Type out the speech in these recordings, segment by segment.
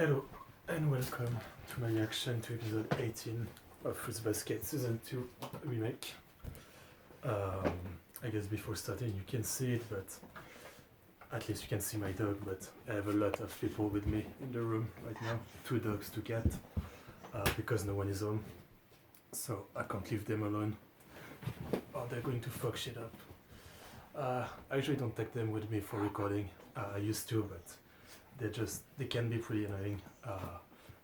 Hello and welcome to my reaction to episode 18 of Fruits Basket Season 2 Remake. I guess before starting you can see it, but at least you can see my dog, but I have a lot of people with me in the room right now. 2 dogs, 2 cats, because no one is home. So I can't leave them alone or they're going to fuck shit up. I usually don't take them with me for recording. I used to, but they can be pretty annoying.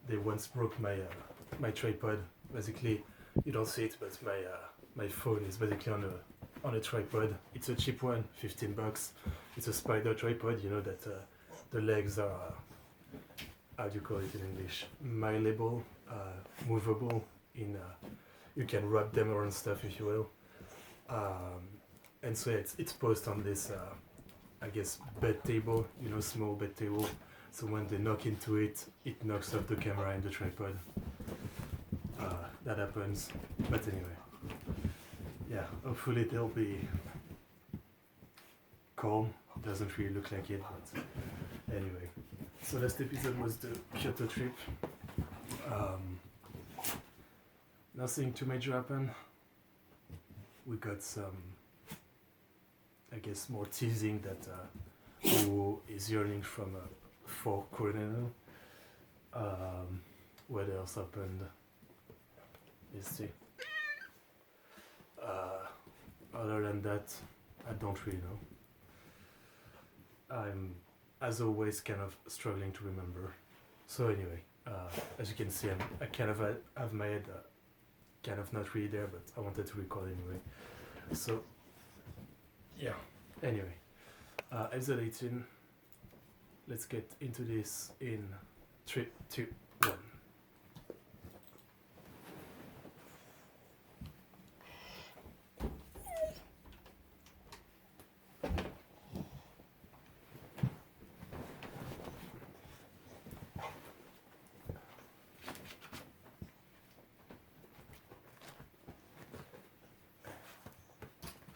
They once broke my tripod. Basically, you don't see it, but my phone is basically on a tripod. It's a cheap one, $15. It's a spider tripod. You know that the legs are how do you call it in English? Malleable, movable. You can wrap them around stuff if you will. And so yeah, it's posed on this. I guess bed table, small bed table. So when they knock into it, it knocks off the camera and the tripod. That happens. But anyway, yeah, hopefully they'll be calm. Doesn't really look like it, but anyway. So last episode was the Kyoto trip. Nothing too major happened. We got some, I guess, more teasing that who is yearning for Coronel. What else happened? Let's see. Other than that, I don't really know. I'm, as always, kind of struggling to remember. So anyway, as you can see, I kind of have my head kind of not really there, but I wanted to record anyway. So yeah, anyway, episode 18. Let's get into this in 3, 2, 1.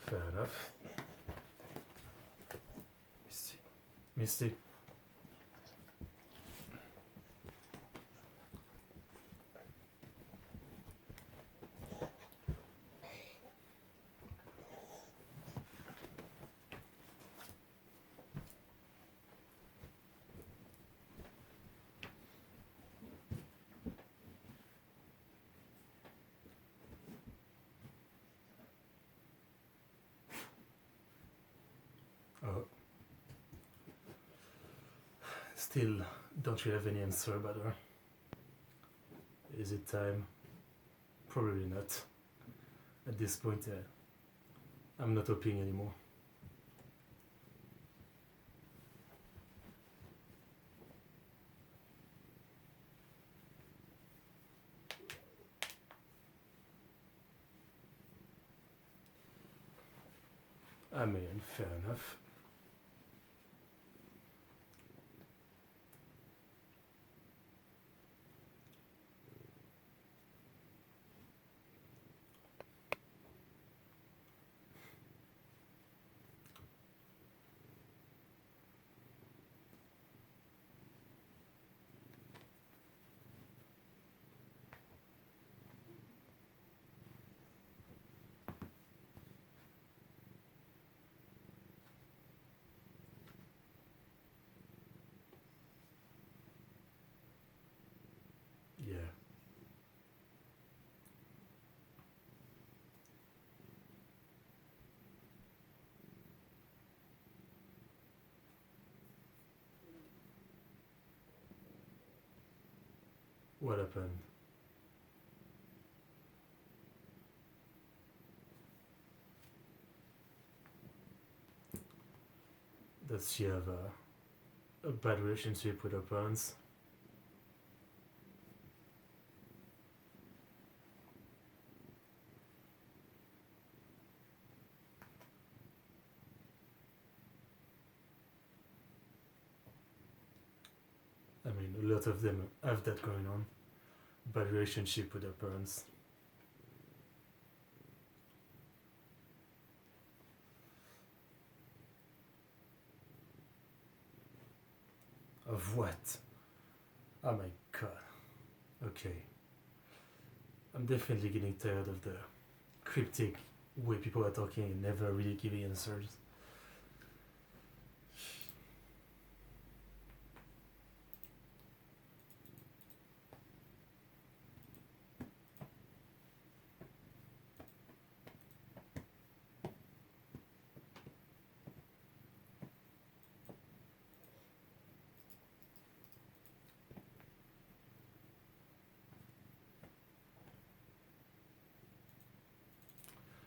Fair enough. Misty. Oh. Still don't really have any answer about her. Is it time? Probably not. At this point, I'm not hoping anymore. I mean, fair enough. Yeah. What happened? Does she have a bad relationship with her parents? I mean, a lot of them have that going on. Bad relationship with their parents. Of what? Oh my god. Okay. I'm definitely getting tired of the cryptic way people are talking and never really giving answers.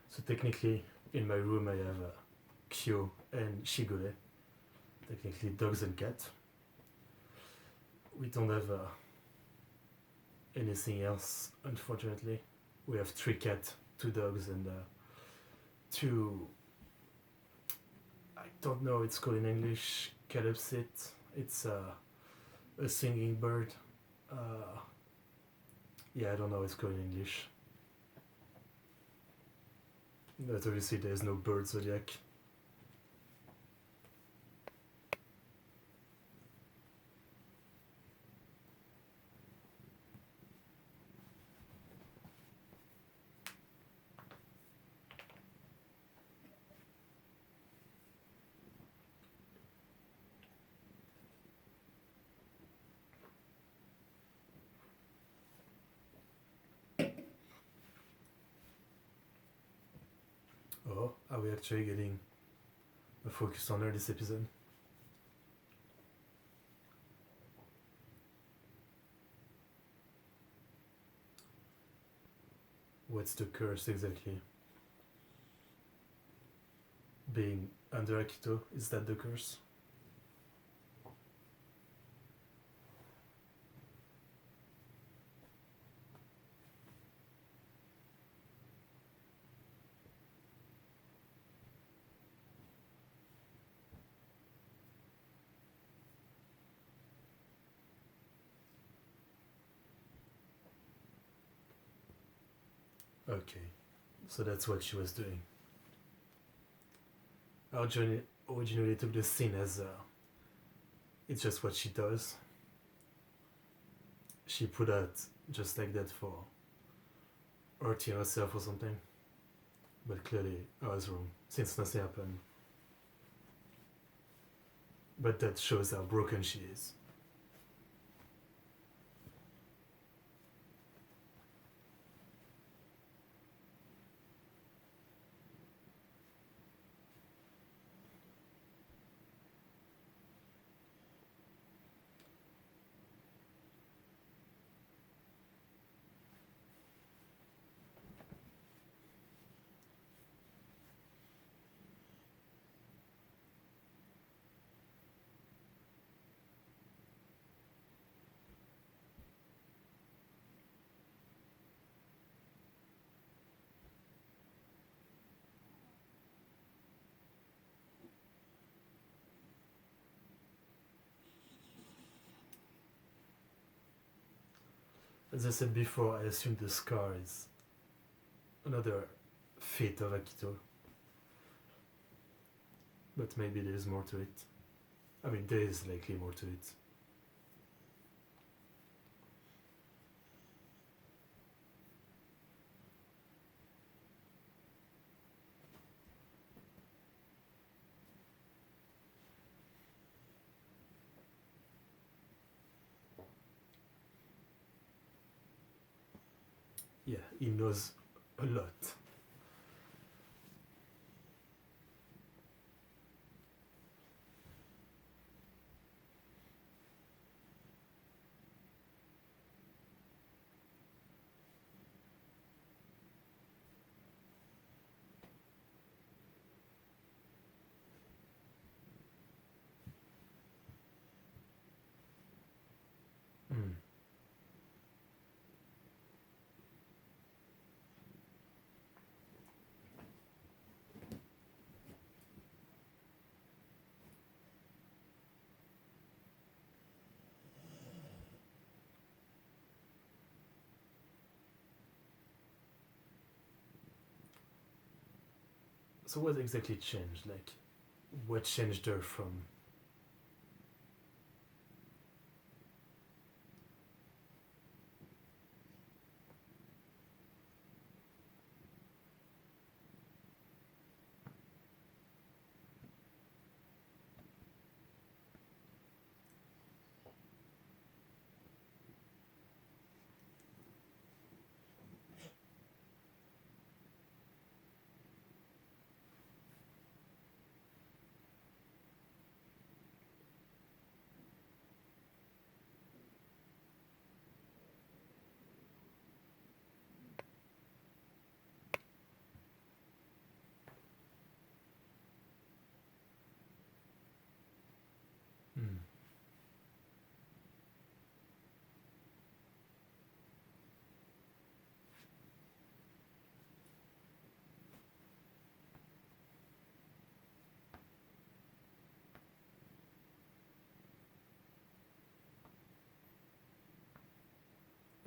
So technically, in my room I have Kyo and Shigure. Technically dogs and cats. We don't have anything else, unfortunately. We have 3 cats, 2 dogs, and 2. I don't know what it's called in English. Calypsit. It's a singing bird. Uh, yeah, I don't know what it's called in English. But obviously, there's no bird zodiac. Oh, are we actually getting a focus on her this episode? What's the curse exactly? Being under Akito, is that the curse? Okay, so that's what she was doing. I originally took the scene as it's just what she does. She put out just like that for hurting herself or something. But clearly I was wrong, since nothing happened. But that shows how broken she is. As I said before, I assume the scar is another fate of Akito. But maybe there is more to it. I mean, there is likely more to it. Yeah, he knows a lot. Mm. So what exactly changed? Like, what changed her from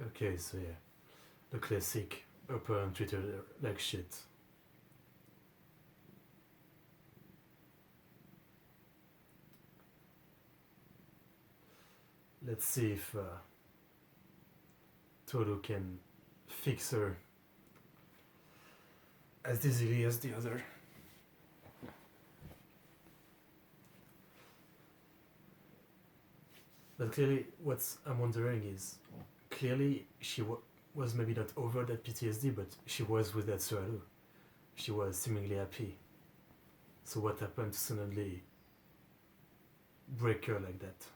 Okay, so yeah, the classic upper treated like shit. Let's see if Todo can fix her as easily as the other. But clearly, what I'm wondering is, clearly she was maybe not over that PTSD, but she was with that Suaru. She was seemingly happy. So what happened to suddenly break her like that?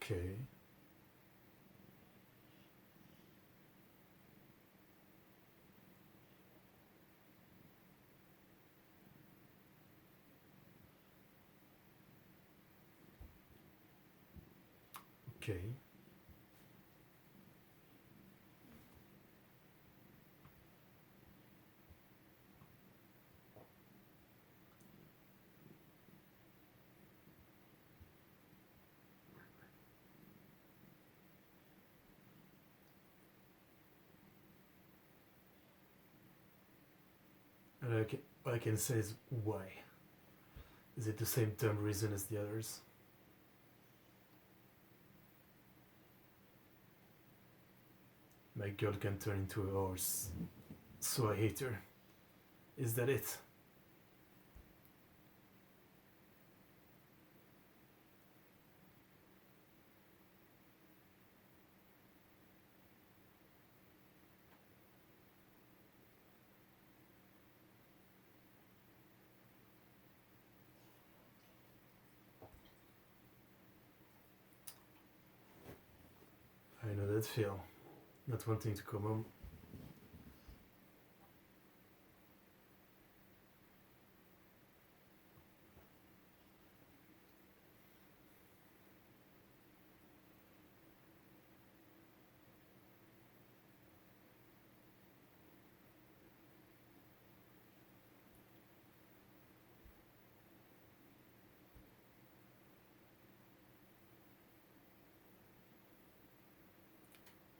Okay. Okay. And what I can say is why? Is it the same dumb reason as the others? My girl can turn into a horse, so I hate her. Is that it? I know that feel. Not wanting to come home.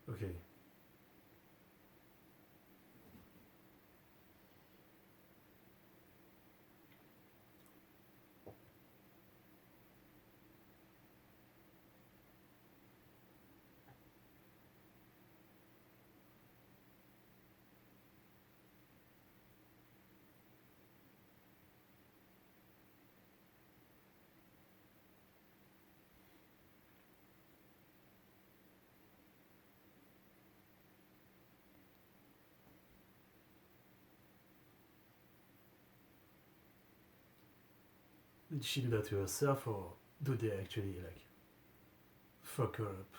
Okay. Did she do that to herself, or do they actually like fuck her up?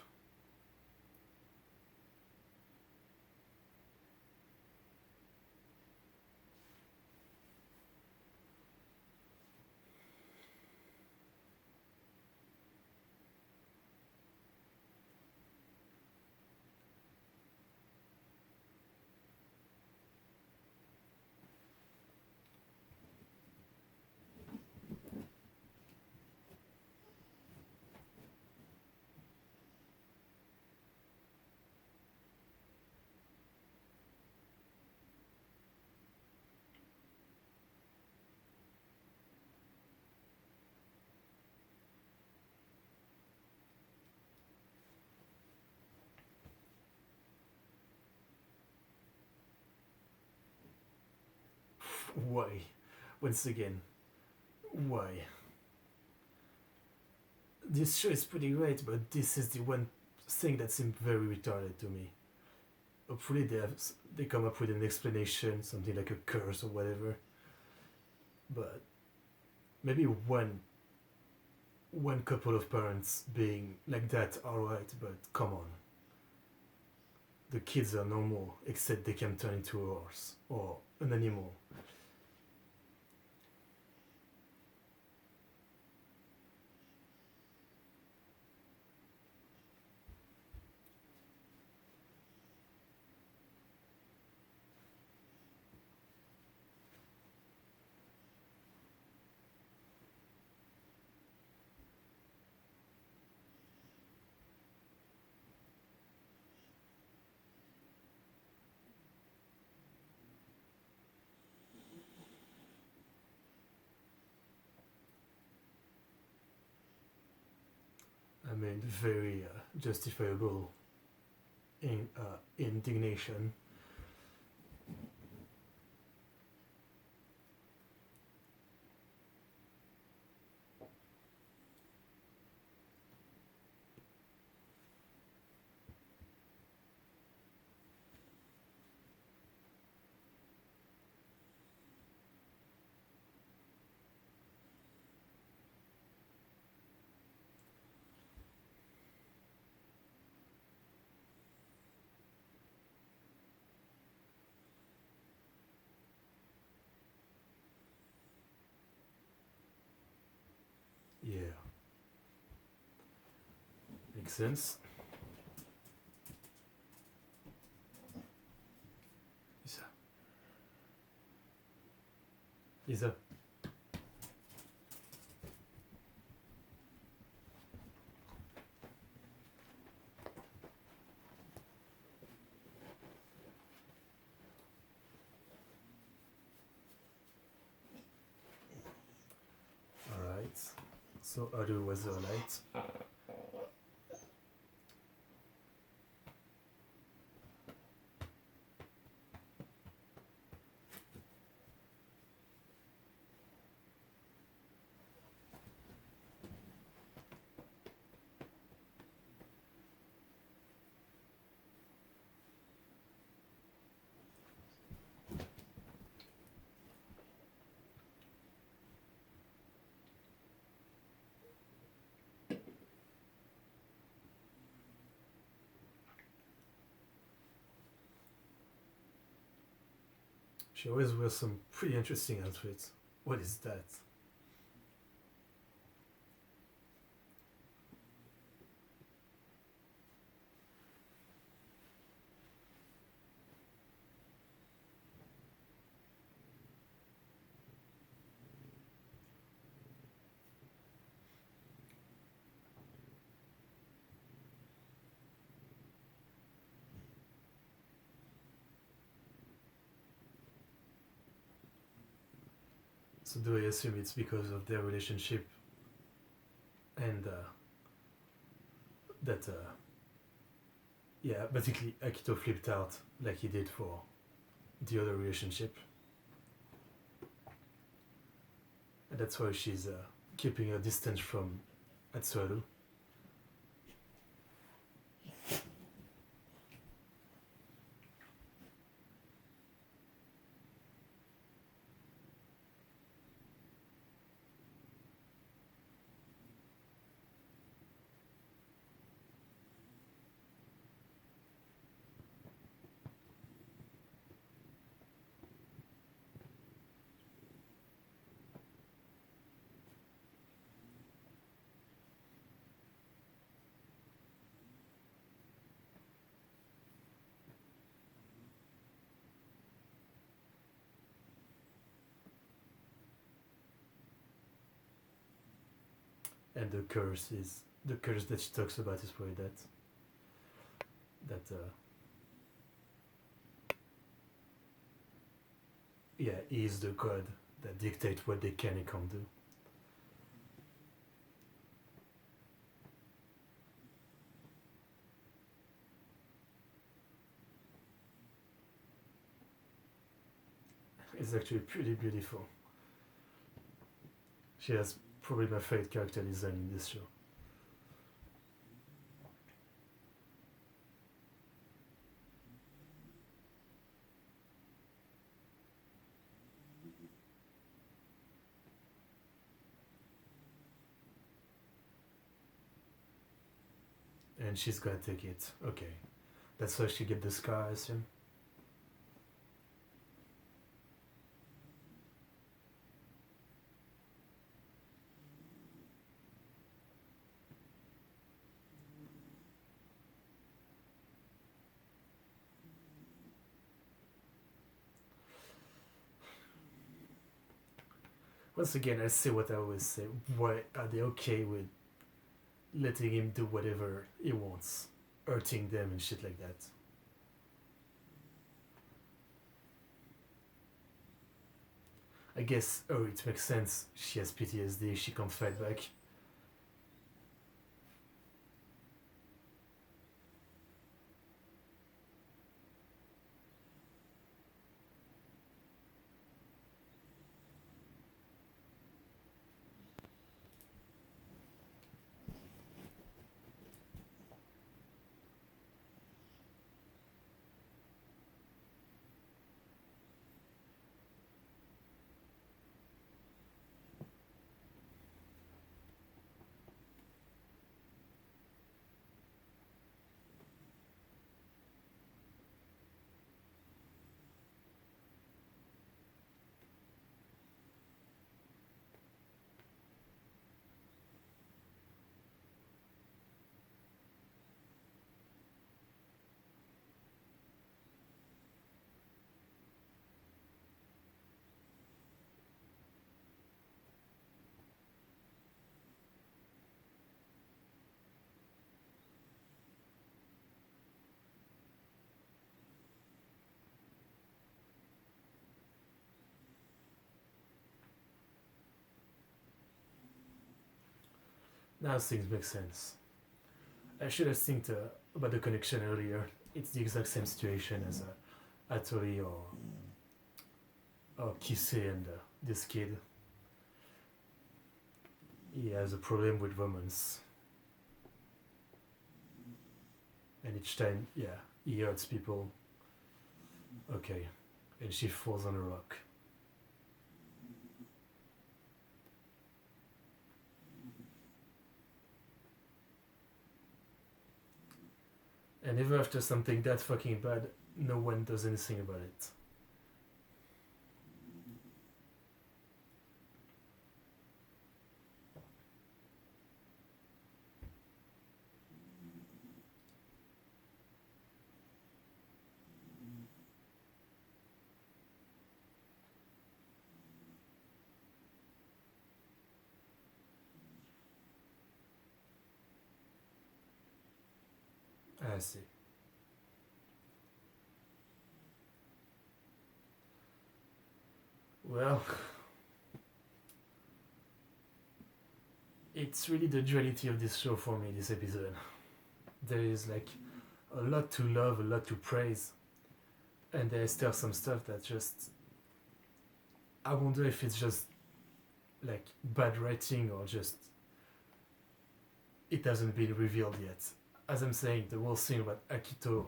Why? Once again, why? This show is pretty great, but this is the one thing that seemed very retarded to me. hopefully they come up with an explanation, something like a curse or whatever. But maybe one couple of parents being like that, alright, but come on. The kids are normal, except they can turn into a horse or an animal. I mean, very justifiable indignation. Yeah, makes sense. Isa. Isa. Alright. So how do was the light? She always wears some pretty interesting outfits. What is that? So do I assume it's because of their relationship and that yeah, basically Akito flipped out like he did for the other relationship. And that's why she's keeping a distance from Atsuharu. And the curse that she talks about is probably that yeah, he is the god that dictate what they can and can't do. It's actually pretty beautiful. She has probably my favorite character design in this show. and she's gonna take it. Okay, that's why she get the scar, I assume. Once again, I say what I always say. Why are they okay with letting him do whatever he wants, hurting them and shit like that? I guess, oh, it makes sense. She has PTSD, she can't fight back. Now things make sense. I should have think about the connection earlier. It's the exact same situation as Atori or Kisei and this kid. He has a problem with romance. And each time, yeah, he hurts people. Okay. And she falls on a rock. And even after something that fucking bad, no one does anything about it. I see. Well, it's really the duality of this show for me, this episode. There is like a lot to love, a lot to praise, and there's still some stuff that just. I wonder if it's just like bad writing or just it hasn't been revealed yet. As I'm saying, the whole thing about Akito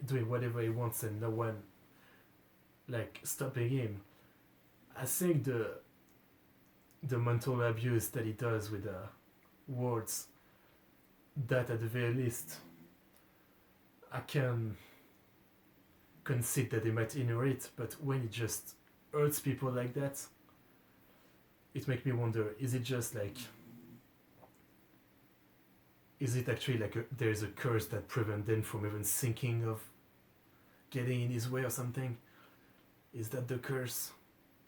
doing whatever he wants and no one like stopping him. I think the mental abuse that he does with words, that at the very least I can concede that they might ignore it, but when it just hurts people like that, it makes me wonder, is it just like, is it actually like there's a curse that prevents them from even thinking of getting in his way or something? Is that the curse?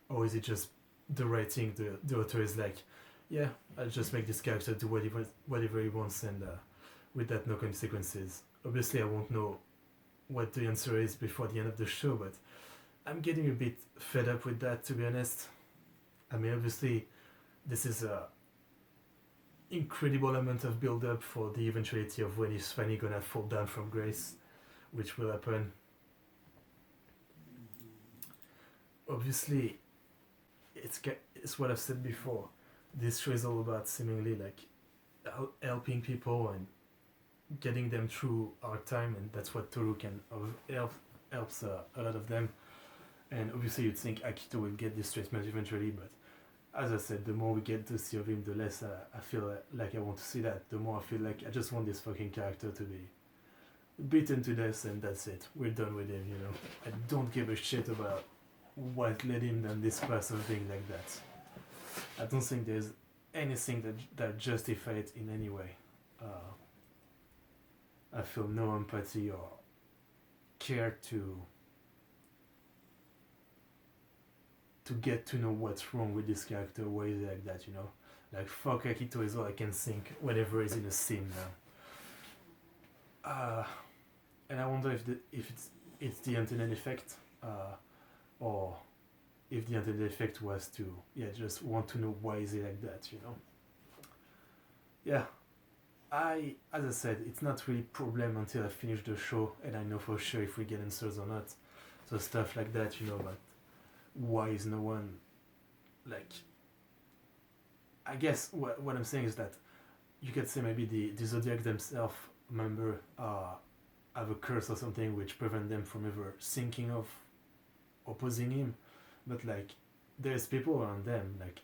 Or is it just the writing, the author is like, yeah, I'll just make this character do whatever he wants and with that no consequences. Obviously I won't know what the answer is before the end of the show, but I'm getting a bit fed up with that, to be honest. I mean, obviously this is a incredible amount of build up for the eventuality of when he's finally gonna fall down from grace, which will happen. Obviously it's what I've said before. This show is all about seemingly like helping people and getting them through hard time, and that's what Toru can helps a lot of them. And obviously you'd think Akito will get this treatment eventually, but as I said, the more we get to see of him, the less I feel like I want to see that. The more I feel like I just want this fucking character to be beaten to death and that's it. We're done with him, you know. I don't give a shit about what led him down this path of being like that. I don't think there's anything that justifies it in any way. I feel no empathy or care to get to know what's wrong with this character, why is it like that, you know? Like, fuck Akito is all I can think whenever he's in a scene now. And I wonder if it's the internet effect, or if the internet effect was to just want to know why is it like that, you know. Yeah, as I said, it's not really a problem until I finish the show and I know for sure if we get answers or not. So stuff like that, you know. But why is no one, like, I guess what I'm saying is that you could say maybe the Zodiac themselves member have a curse or something which prevent them from ever thinking of opposing him, but like there's people around them, like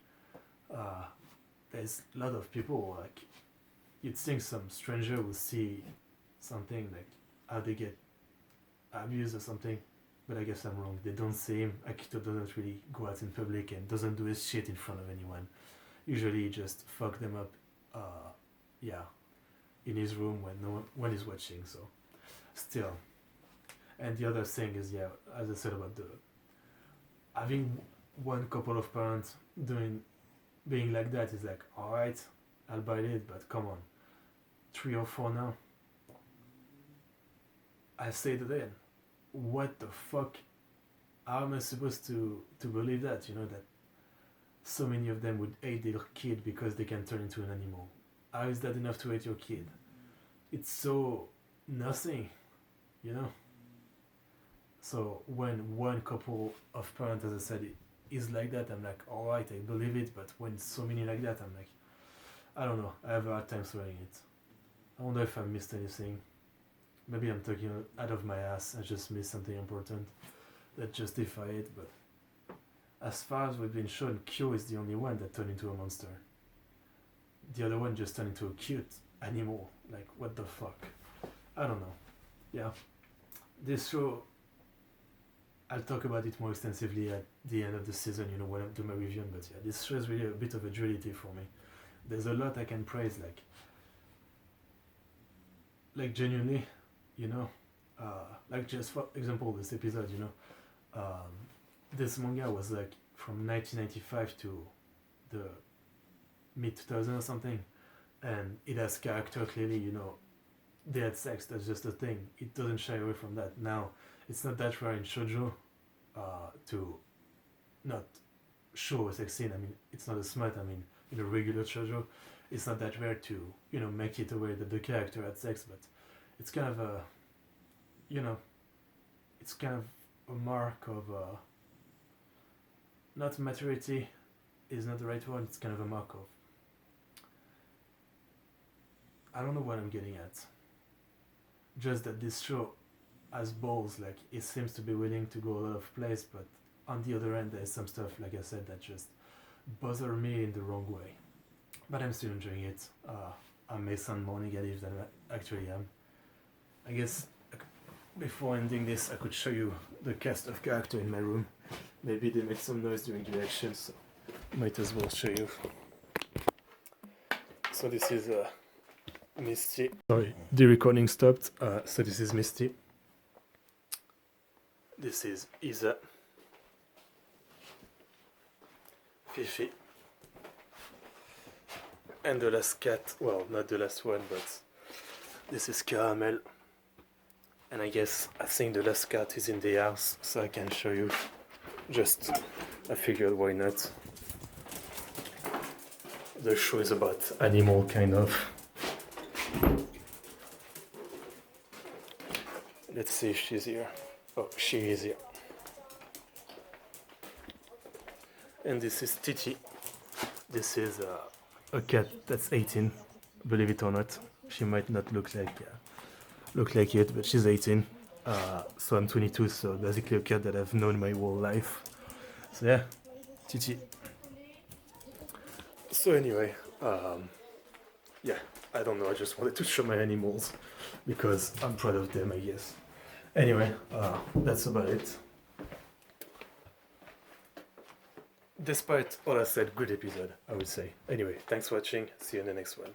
there's a lot of people, like you'd think some stranger will see something like how they get abused or something, but I guess I'm wrong. They don't see him. Akito doesn't really go out in public and doesn't do his shit in front of anyone. Usually he just fuck them up in his room when no one is watching. So still. And the other thing is, as I said about the having one couple of parents being like that is like, alright, I'll buy it, but come on. 3 or 4 now. I say it again. What the fuck? How am I supposed to believe that? You know, that so many of them would hate their kid because they can turn into an animal. How is that enough to hate your kid? It's so nothing, you know? So when one couple of parents, as I said, is like that, I'm like, alright, I believe it, but when so many like that, I'm like, I don't know, I have a hard time swallowing it. I wonder if I missed anything. Maybe I'm talking out of my ass, I just missed something important that justify it, but as far as we've been shown, Kyo is the only one that turned into a monster. The other one just turned into a cute animal. Like, what the fuck? I don't know. Yeah. This show, I'll talk about it more extensively at the end of the season, you know, when I do my review, but yeah, this show is really a bit of a duality for me. There's a lot I can praise, like genuinely, you know, like just for example, this episode, you know, this manga was like from 1995 to the mid-2000s or something, and it has character clearly, you know, they had sex, that's just a thing. It doesn't shy away from that. Now, it's not that rare in shoujo to not show a sex scene. I mean, it's not a smut, I mean, in a regular shoujo, it's not that rare to, you know, make it aware that the character had sex, but it's kind of a, you know, it's kind of a mark of, not maturity is not the right word, it's kind of a mark of, I don't know what I'm getting at. Just that this show has balls, like it seems to be willing to go a lot of places, but on the other end there's some stuff, like I said, that just bother me in the wrong way. But I'm still enjoying it. I may sound more negative than I actually am. I guess before ending this, I could show you the cast of character in my room. Maybe they make some noise during the action, so might as well show you. So this is Misty. Sorry, the recording stopped. So this is Misty. This is Isa. Fifi. And the last cat, well, not the last one, but this is Caramel. And I think the last cat is in the house, so I can show you. Just, I figured why not. The show is about animal, kind of. Let's see if she's here. Oh, she is here. And this is Titi. This is a cat that's 18, believe it or not. She might not look like it, but she's 18. So I'm 22, so basically a cat that I've known my whole life. So yeah, Titi. So anyway, yeah, I don't know. I just wanted to show my animals because I'm proud of them, I guess. Anyway, that's about it. Despite all I said, good episode, I would say. Anyway, thanks for watching. See you in the next one.